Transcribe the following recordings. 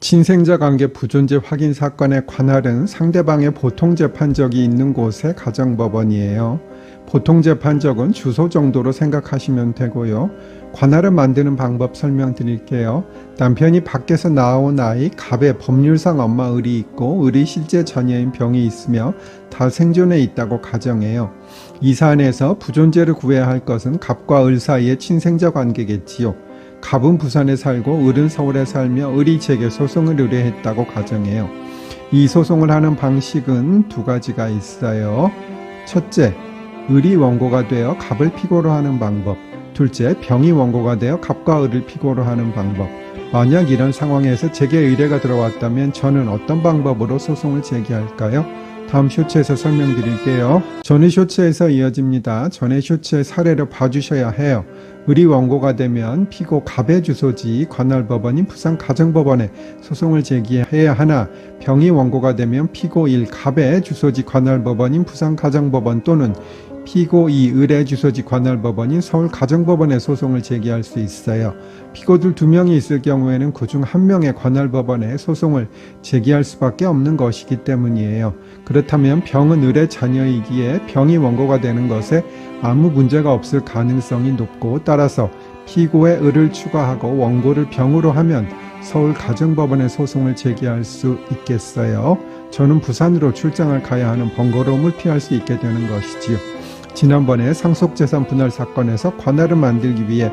친생자 관계 부존재 확인 사건의 관할은 상대방의 보통재판적이 있는 곳의 가정법원이에요. 보통재판적은 주소 정도로 생각하시면 되고요. 관할을 만드는 방법 설명드릴게요. 남편이 밖에서 나온 아이 갑의 법률상 엄마 을이 있고 을이 실제 자녀인 병이 있으며 다 생존해 있다고 가정해요. 이 사안에서 부존재를 구해야 할 것은 갑과 을 사이의 친생자 관계겠지요. 갑은 부산에 살고 을은 서울에 살며 을이 제게 소송을 의뢰했다고 가정해요. 이 소송을 하는 방식은 두 가지가 있어요. 첫째, 을이 원고가 되어 갑을 피고로 하는 방법. 둘째, 병이 원고가 되어 갑과 을을 피고로 하는 방법. 만약 이런 상황에서 제게 의뢰가 들어왔다면 저는 어떤 방법으로 소송을 제기할까요? 다음 쇼츠에서 설명드릴게요. 전의 쇼츠에서 이어집니다. 전의 쇼츠의 사례를 봐주셔야 해요. 을이 원고가 되면 피고 갑의 주소지 관할법원인 부산가정법원에 소송을 제기해야 하나, 병이 원고가 되면 피고 일 갑의 주소지 관할법원인 부산가정법원 또는 피고 2 을의 주소지 관할법원인 서울가정법원에 소송을 제기할 수 있어요. 피고들 2명이 있을 경우에는 그중 1명의 관할법원에 소송을 제기할 수밖에 없는 것이기 때문이에요. 그렇다면 병은 을의 자녀이기에 병이 원고가 되는 것에 아무 문제가 없을 가능성이 높고, 따라서 피고의 을을 추가하고 원고를 병으로 하면 서울가정법원에 소송을 제기할 수 있겠어요. 저는 부산으로 출장을 가야 하는 번거로움을 피할 수 있게 되는 것이지요. 지난번에 상속재산 분할 사건에서 관할을 만들기 위해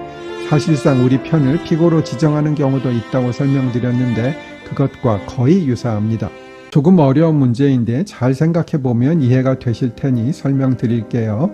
사실상 우리 편을 피고로 지정하는 경우도 있다고 설명드렸는데 그것과 거의 유사합니다. 조금 어려운 문제인데 잘 생각해보면 이해가 되실 테니 설명드릴게요.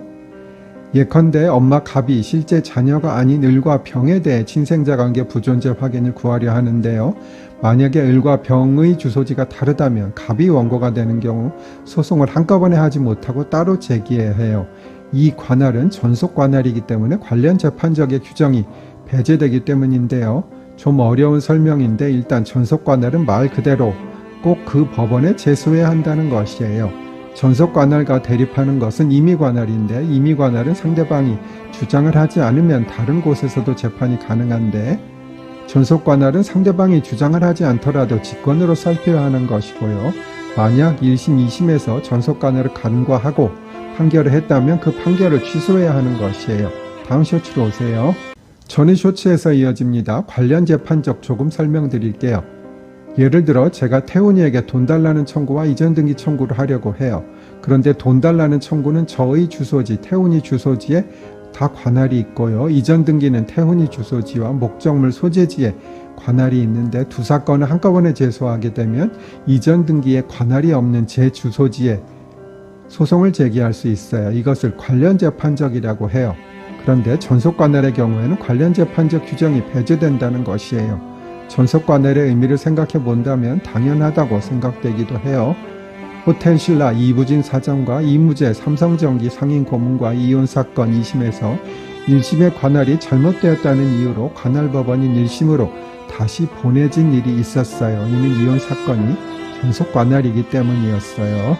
예컨대 엄마 갑이 실제 자녀가 아닌 을과 병에 대해 친생자관계 부존재 확인을 구하려 하는데요. 만약에 을과 병의 주소지가 다르다면 갑이 원고가 되는 경우 소송을 한꺼번에 하지 못하고 따로 제기해야 해요. 이 관할은 전속 관할이기 때문에 관련 재판적의 규정이 배제되기 때문인데요. 좀 어려운 설명인데 일단 전속 관할은 말 그대로 꼭 그 법원에 제소해야 한다는 것이에요. 전속 관할과 대립하는 것은 임의 관할인데, 임의 관할은 상대방이 주장을 하지 않으면 다른 곳에서도 재판이 가능한데, 전속 관할은 상대방이 주장을 하지 않더라도 직권으로 살펴야 하는 것이고요. 만약 1심, 2심에서 전속 관할을 간과하고 판결을 했다면 그 판결을 취소해야 하는 것이에요. 다음 쇼츠로 오세요. 전의 쇼츠에서 이어집니다. 관련 재판적 조금 설명드릴게요. 예를 들어 제가 태훈이에게 돈 달라는 청구와 이전 등기 청구를 하려고 해요. 그런데 돈 달라는 청구는 저의 주소지, 태훈이 주소지에 다 관할이 있고요. 이전 등기는 태훈이 주소지와 목적물 소재지에 관할이 있는데 두 사건을 한꺼번에 제소하게 되면 이전 등기에 관할이 없는 제 주소지에 소송을 제기할 수 있어요. 이것을 관련 재판적이라고 해요. 그런데 전속 관할의 경우에는 관련 재판적 규정이 배제된다는 것이에요. 전속 관할의 의미를 생각해 본다면 당연하다고 생각되기도 해요. 호텔 신라 이부진 사장과 이무재 삼성전기 상인 고문과 이혼 사건 2심에서 1심의 관할이 잘못되었다는 이유로 관할법원인 1심으로 다시 보내진 일이 있었어요. 이는 이혼 사건이 전속 관할이기 때문이었어요.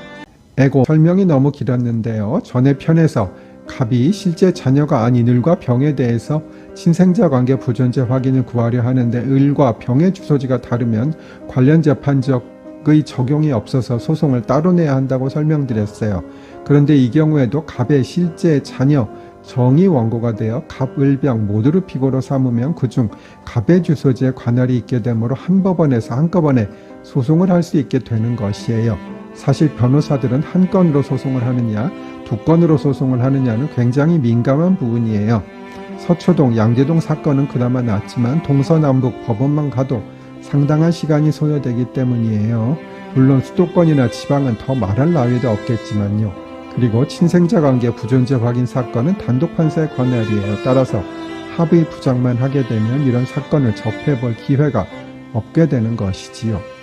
설명이 너무 길었는데요. 전의 편에서 갑이 실제 자녀가 아닌 을과 병에 대해서 친생자 관계 부존재 확인을 구하려 하는데 을과 병의 주소지가 다르면 관련 재판적의 적용이 없어서 소송을 따로 내야 한다고 설명드렸어요. 그런데 이 경우에도 갑의 실제 자녀 정이 원고가 되어 갑, 을, 병 모두를 피고로 삼으면 그중 갑의 주소지에 관할이 있게 되므로 한 법원에서 한꺼번에 소송을 할 수 있게 되는 것이에요. 사실 변호사들은 한 건으로 소송을 하느냐, 두 건으로 소송을 하느냐는 굉장히 민감한 부분이에요. 서초동, 양재동 사건은 그나마 낫지만 동서남북 법원만 가도 상당한 시간이 소요되기 때문이에요. 물론 수도권이나 지방은 더 말할 나위도 없겠지만요. 그리고 친생자 관계 부존재 확인 사건은 단독 판사의 관할이에요. 따라서 합의 부작만 하게 되면 이런 사건을 접해볼 기회가 없게 되는 것이지요.